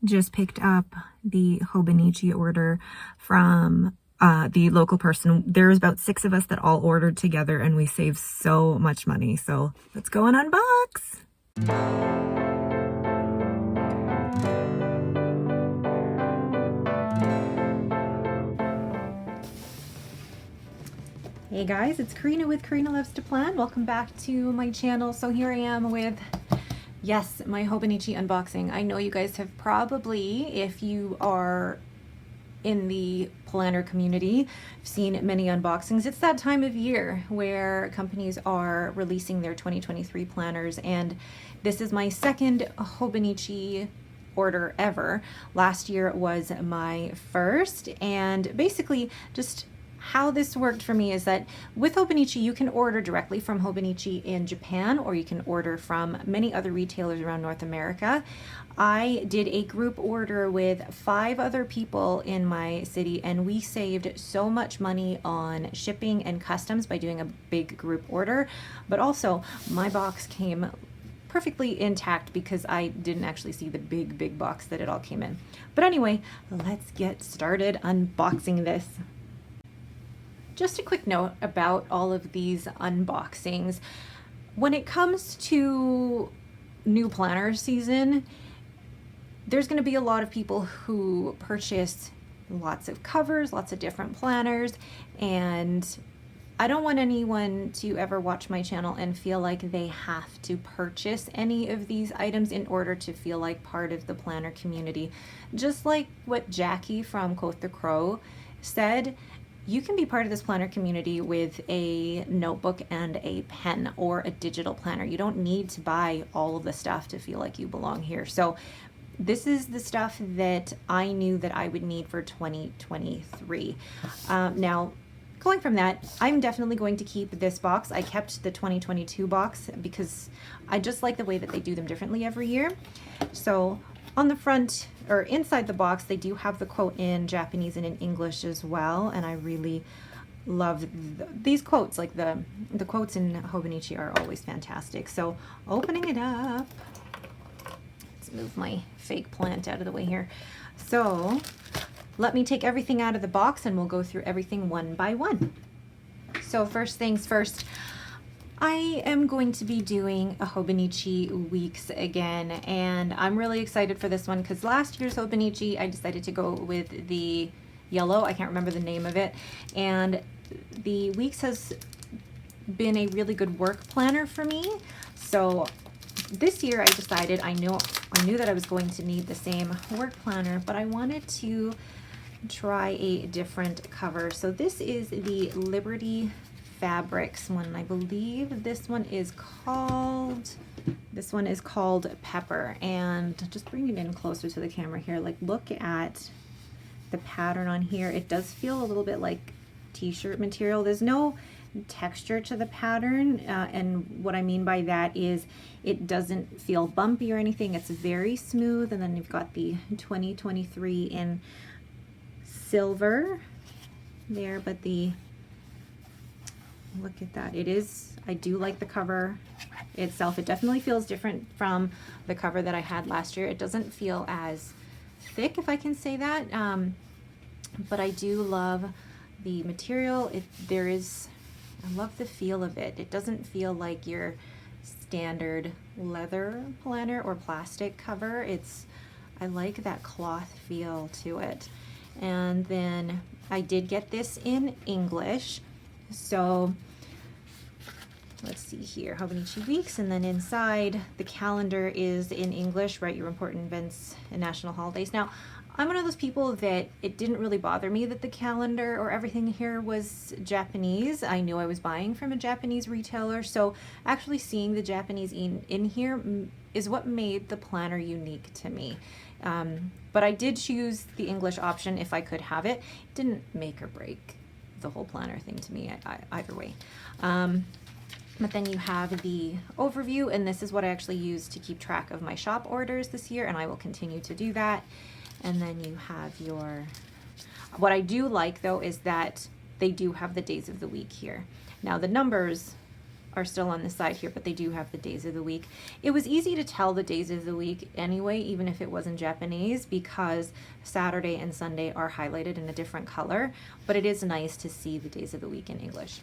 just picked up the Hobonichi order from the local person. There's about 6 of us that all ordered together and we saved so much money. So let's go and unbox. Hey guys, it's Karina with Karina Loves to Plan. Welcome back to my channel. So here I am with, yes, my Hobonichi unboxing. I know you guys have probably, if you are in the planner community, seen many unboxings. It's that time of year where companies are releasing their 2023 planners, and this is my second Hobonichi order ever. Last year was my first, and basically just how this worked for me is that with Hobonichi, you can order directly from Hobonichi in Japan, or you can order from many other retailers around North America. I did a group order with 5 other people in my city, and we saved so much money on shipping and customs by doing a big group order. But also, my box came perfectly intact because I didn't actually see the big box that it all came in. But anyway, let's get started unboxing this. Just a quick note about all of these unboxings. When it comes to new planner season, there's going to be a lot of people who purchase lots of covers, lots of different planners, and I don't want anyone to ever watch my channel and feel like they have to purchase any of these items in order to feel like part of the planner community. Just like what Jackie from Quoth the Crow said, you can be part of this planner community with a notebook and a pen or a digital planner. You don't need to buy all of the stuff to feel like you belong here. So this is the stuff that I knew that I would need for 2023. Now, going from that, I'm definitely going to keep this box. I kept the 2022 box because I just like the way that they do them differently every year. So on the front, or inside the box, they do have the quote in Japanese and in English as well, and I really love these quotes. Like the quotes in Hobonichi are always fantastic. So opening it up, let's move my fake plant out of the way here. So let me take everything out of the box and we'll go through everything one by one. So first things first, I am going to be doing a Hobonichi Weeks again, and I'm really excited for this one because last year's Hobonichi I decided to go with the yellow, I can't remember the name of it, and the Weeks has been a really good work planner for me. So this year I decided, I knew that I was going to need the same work planner, but I wanted to try a different cover. So this is the Liberty Fabrics one. I believe this one is called Pepper. And just bring it in closer to the camera here, like look at the pattern on here. It does feel a little bit like t-shirt material. There's no texture to the pattern, and what I mean by that is it doesn't feel bumpy or anything. It's very smooth. And then you've got the 2023 in silver there, but look at that. I do like the cover itself. It definitely feels different from the cover that I had last year. It doesn't feel as thick, if I can say that, but I do love the material. I love the feel of it. It doesn't feel like your standard leather planner or plastic cover. I like that cloth feel to it. And then I did get this in English. So let's see here, Hobonichi Weeks, and then inside the calendar is in English, write your important events and national holidays. Now, I'm one of those people that it didn't really bother me that the calendar or everything here was Japanese. I knew I was buying from a Japanese retailer, so actually seeing the Japanese in here is what made the planner unique to me. But I did choose the English option if I could have it. It didn't make or break the whole planner thing to me either way. But then you have the overview, and this is what I actually use to keep track of my shop orders this year, and I will continue to do that. And then you have what I do like though is that they do have the days of the week here. Now the numbers are still on the side here, but they do have the days of the week. It was easy to tell the days of the week anyway, even if it wasn't Japanese, because Saturday and Sunday are highlighted in a different color, but it is nice to see the days of the week in English.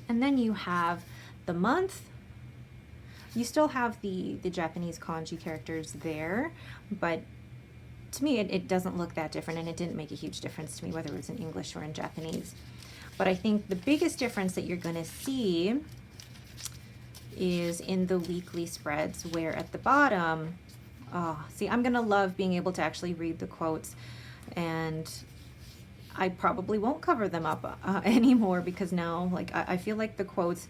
And then you have the month. You still have the Japanese kanji characters there, but to me it doesn't look that different, and it didn't make a huge difference to me whether it was in English or in Japanese. But I think the biggest difference that you're going to see is in the weekly spreads, where at the bottom, oh, see, I'm going to love being able to actually read the quotes, and I probably won't cover them up anymore, because now, like, I feel like the quotes,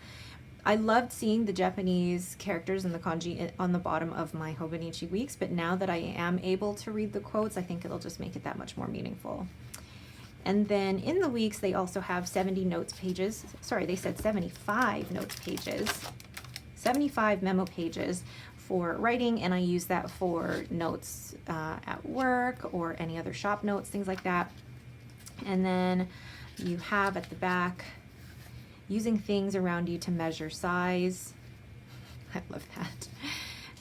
I loved seeing the Japanese characters and the kanji on the bottom of my Hobonichi weeks, but now that I am able to read the quotes, I think it'll just make it that much more meaningful. And then in the weeks, they also have 70 notes pages. Sorry, they said 75 notes pages, 75 memo pages for writing, and I use that for notes at work or any other shop notes, things like that. And then you have at the back, using things around you to measure size. I love that.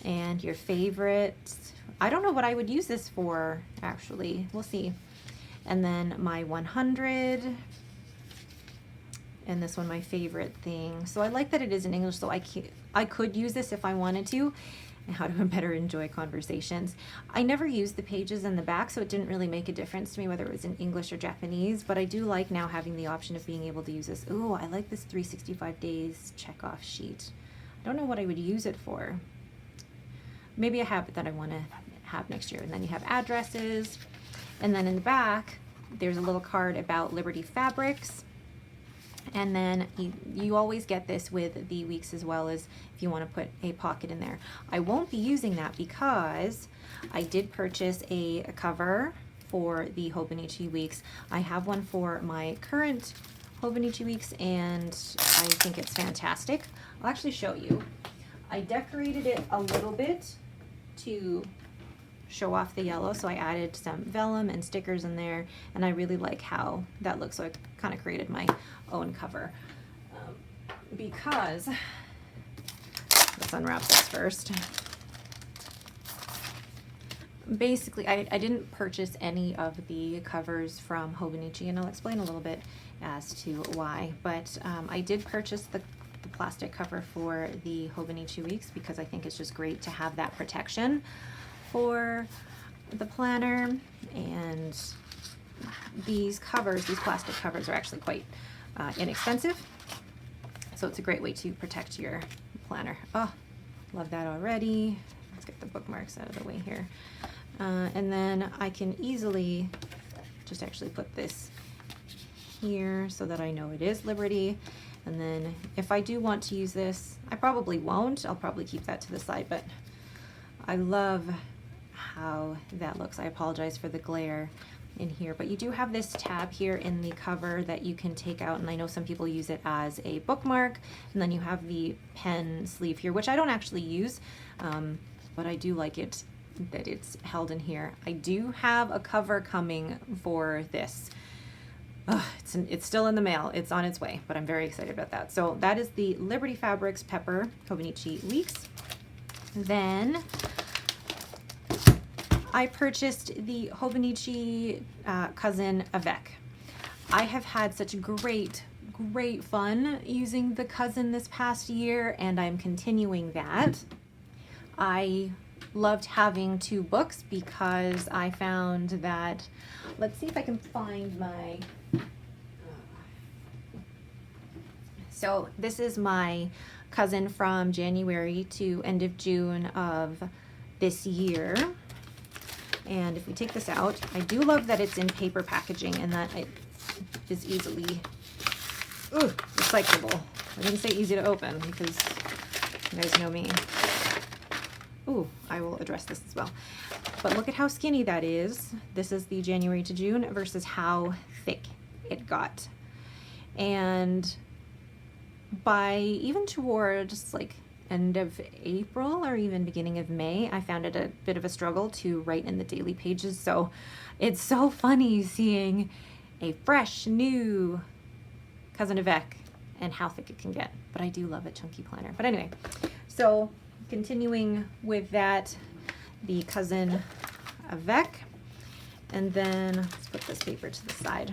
And your favorites. I don't know what I would use this for, actually. We'll see. And then my 100, and this one, my favorite thing. So I like that it is in English, so I could use this if I wanted to, and how to better enjoy conversations. I never used the pages in the back, so it didn't really make a difference to me whether it was in English or Japanese, but I do like now having the option of being able to use this. Ooh, I like this 365 days checkoff sheet. I don't know what I would use it for. Maybe a habit that I want to have next year. And then you have addresses. And then in the back, there's a little card about Liberty Fabrics. And then you always get this with the weeks as well, as if you want to put a pocket in there. I won't be using that because I did purchase a cover for the Hobonichi weeks. I have one for my current Hobonichi weeks, and I think it's fantastic. I'll actually show you. I decorated it a little bit to show off the yellow, so I added some vellum and stickers in there, and I really like how that looks, so I kind of created my own cover. Because, let's unwrap this first. Basically, I didn't purchase any of the covers from Hobonichi, and I'll explain a little bit as to why, but I did purchase the plastic cover for the Hobonichi weeks because I think it's just great to have that protection for the planner. And these covers, these plastic covers, are actually quite inexpensive, so it's a great way to protect your planner. Oh, love that already. Let's get the bookmarks out of the way here. And then I can easily just actually put this here so that I know it is Liberty. And then if I do want to use this, I probably won't. I'll probably keep that to the side, but I love how that looks. I apologize for the glare in here, but you do have this tab here in the cover that you can take out, and I know some people use it as a bookmark. And then you have the pen sleeve here, which I don't actually use, but I do like it that it's held in here. I do have a cover coming for this. It's still in the mail. It's on its way, but I'm very excited about that. So that is the Liberty Fabrics Pepper Hobonichi weeks. Then I purchased the Hobonichi Cousin Avec. I have had such great fun using the Cousin this past year, and I'm continuing that. I loved having two books because I found that, let's see if I can find my, so this is my Cousin from January to end of June of this year. And if we take this out, I do love that it's in paper packaging and that it is easily recyclable. I didn't say easy to open because you guys know me. Ooh, I will address this as well. But look at how skinny that is. This is the January to June versus how thick it got. And by even towards like end of April or even beginning of May, I found it a bit of a struggle to write in the daily pages. So it's so funny seeing a fresh new Cousin Avec and how thick it can get. But I do love a chunky planner. But anyway, so continuing with that, the Cousin Avec, and then let's put this paper to the side.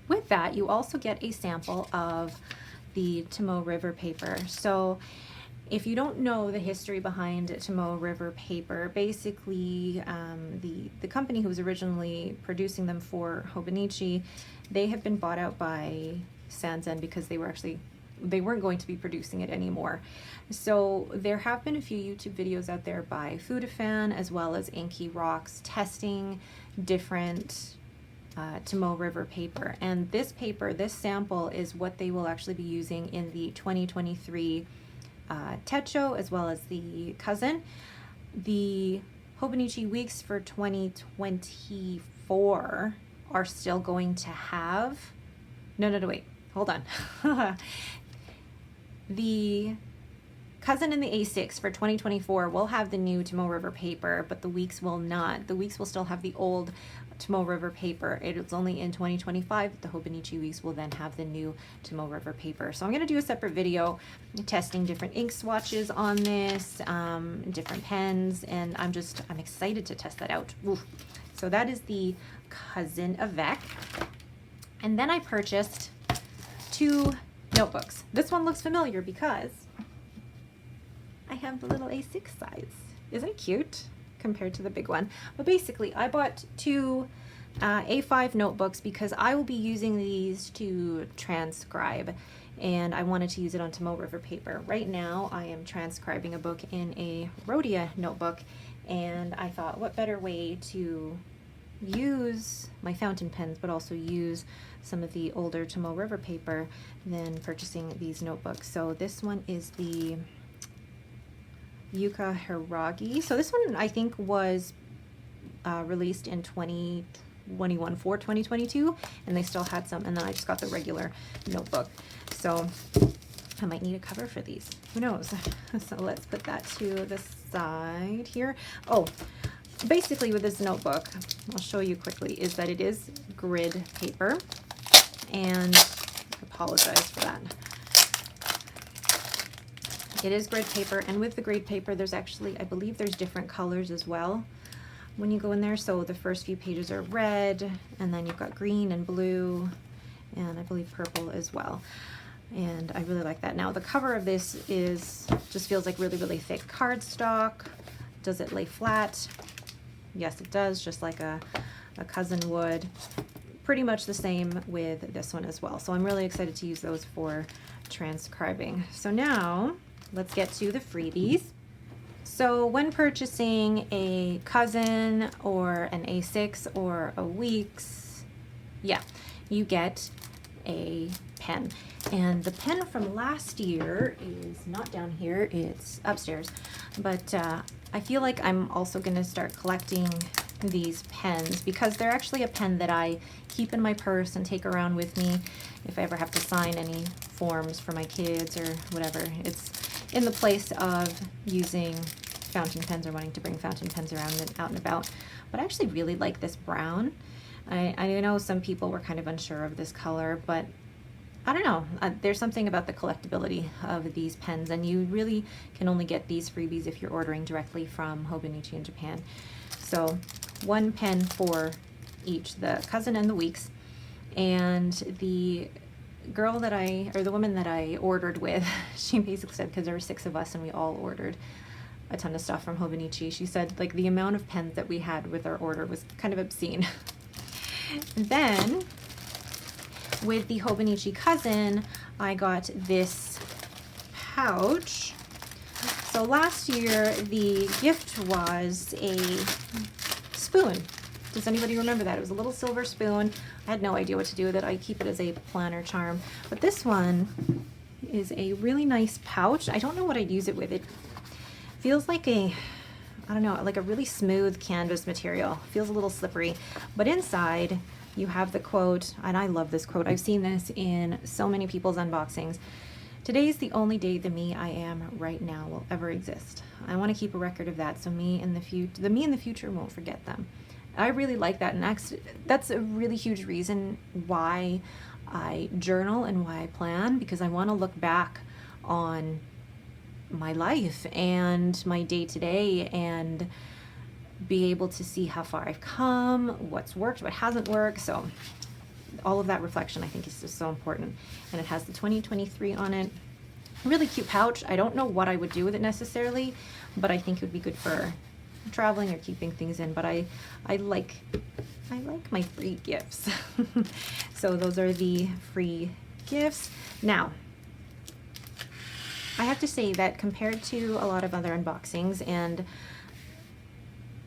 With that, you also get a sample of the Tomoe River paper. So if you don't know the history behind Tomoe River paper, basically the company who was originally producing them for Hobonichi, they have been bought out by Sanzen because they weren't going to be producing it anymore. So there have been a few YouTube videos out there by Foodafan as well as Inky Rocks testing different Tomoe River paper. And this paper, this sample, is what they will actually be using in the 2023 Techo as well as the Cousin. The Hobonichi weeks for 2024 are still going to have, no, wait, hold on. The Cousin and the A6 for 2024 will have the new Tomoe River paper, but the weeks will not. The weeks will still have the old Tomoe River paper. It's only in 2025 that the Hobonichi weeks will then have the new Tomoe River paper. So I'm going to do a separate video testing different ink swatches on this, different pens, and I'm excited to test that out. Oof. So that is the Cousin Avec. And then I purchased 2 notebooks. This one looks familiar because I have the little A6 size. Isn't it cute compared to the big one? But basically, I bought 2 A5 notebooks because I will be using these to transcribe, and I wanted to use it on Tomoe River paper. Right now, I am transcribing a book in a Rhodia notebook, and I thought, what better way to use my fountain pens but also use some of the older Tomoe River paper than purchasing these notebooks. So this one is the Yuka Hiragi. So this one I think was released in 2021 for 2022, and they still had some, and then I just got the regular notebook. So I might need a cover for these. Who knows? So let's put that to the side here. Oh, basically with this notebook, I'll show you quickly, is that it is grid paper, and I apologize for that. It is grid paper, and with the grid paper, there's actually, I believe there's different colors as well when you go in there. So the first few pages are red, and then you've got green and blue, and I believe purple as well. And I really like that. Now the cover of this just feels like really, really thick cardstock. Does it lay flat? Yes, it does, just like a Cousin would. Pretty much the same with this one as well. So I'm really excited to use those for transcribing. So now let's get to the freebies. So when purchasing a Cousin or an A6 or a Weeks, yeah, you get a pen. And the pen from last year is not down here, it's upstairs. But I feel like I'm also going to start collecting these pens because they're actually a pen that I keep in my purse and take around with me if I ever have to sign any forms for my kids or whatever. It's in the place of using fountain pens or wanting to bring fountain pens around and out and about. But I actually really like this brown. I know some people were kind of unsure of this color, but I don't know. There's something about the collectability of these pens, and you really can only get these freebies if you're ordering directly from Hobonichi in Japan. So 1 pen for each, the Cousin and the Weeks. And the girl that the woman that I ordered with, she basically said, because there were 6 of us and we all ordered a ton of stuff from Hobonichi, she said like the amount of pens that we had with our order was kind of obscene. Then with the Hobonichi Cousin, I got this pouch. So last year the gift was a spoon. Does anybody remember that? It was a little silver spoon. I had no idea what to do with it. I keep it as a planner charm. But this one is a really nice pouch. I don't know what I'd use it with. It feels like I don't know, like a really smooth canvas material. Feels a little slippery. But inside you have the quote, and I love this quote. I've seen this in so many people's unboxings. Today's the only day the me I am right now will ever exist. I want to keep a record of that so the me in the future won't forget them. I really like that, and that's a really huge reason why I journal and why I plan, because I want to look back on my life and my day-to-day and be able to see how far I've come, what's worked, what hasn't worked. So all of that reflection I think is just so important. And it has the 2023 on it. Really cute pouch. I don't know what I would do with it necessarily, but I think it would be good for traveling or keeping things in. But I like my free gifts. So those are the free gifts. Now, I have to say that compared to a lot of other unboxings, and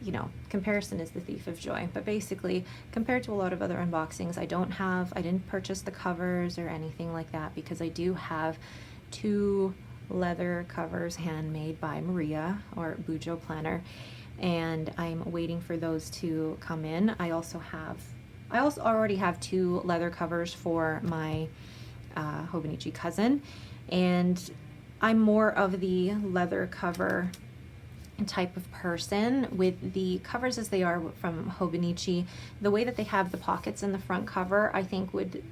you know, comparison is the thief of joy, but basically compared to a lot of other unboxings, I didn't purchase the covers or anything like that, because I do have 2 leather covers handmade by Maria, or Bujo Planner, and I'm waiting for those to come in. I also already have 2 leather covers for my Hobonichi cousin, and I'm more of the leather cover type of person. With the covers as they are from Hobonichi, the way that they have the pockets in the front cover, I think would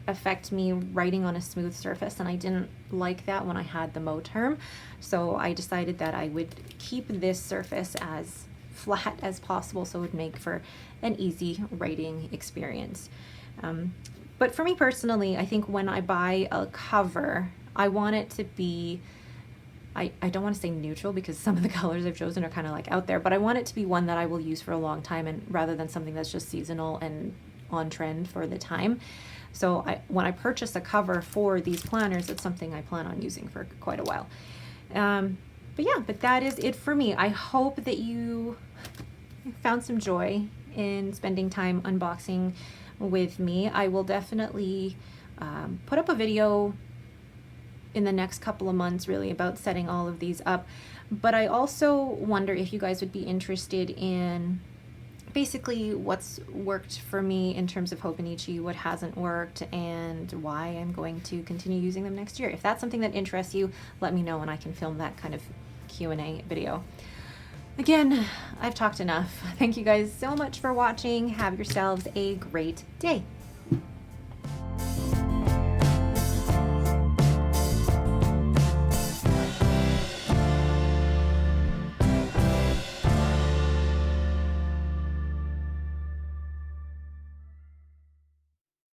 affect me writing on a smooth surface, and I didn't like that when I had the Moterm. So I decided that I would keep this surface as flat as possible, so it would make for an easy writing experience. But for me personally, I think when I buy a cover, I want it to be, I don't want to say neutral, because some of the colors I've chosen are kind of like out there, but I want it to be one that I will use for a long time, and rather than something that's just seasonal and on trend for the time. So when I purchase a cover for these planners, it's something I plan on using for quite a while. But that is it for me. I hope that you found some joy in spending time unboxing with me. I will definitely put up a video in the next couple of months really about setting all of these up, but I also wonder if you guys would be interested in basically what's worked for me in terms of Hobonichi, what hasn't worked, and why I'm going to continue using them next year. If that's something that interests you, let me know and I can film that kind of Q&A video. Again, I've talked enough. Thank you guys so much for watching. Have yourselves a great day.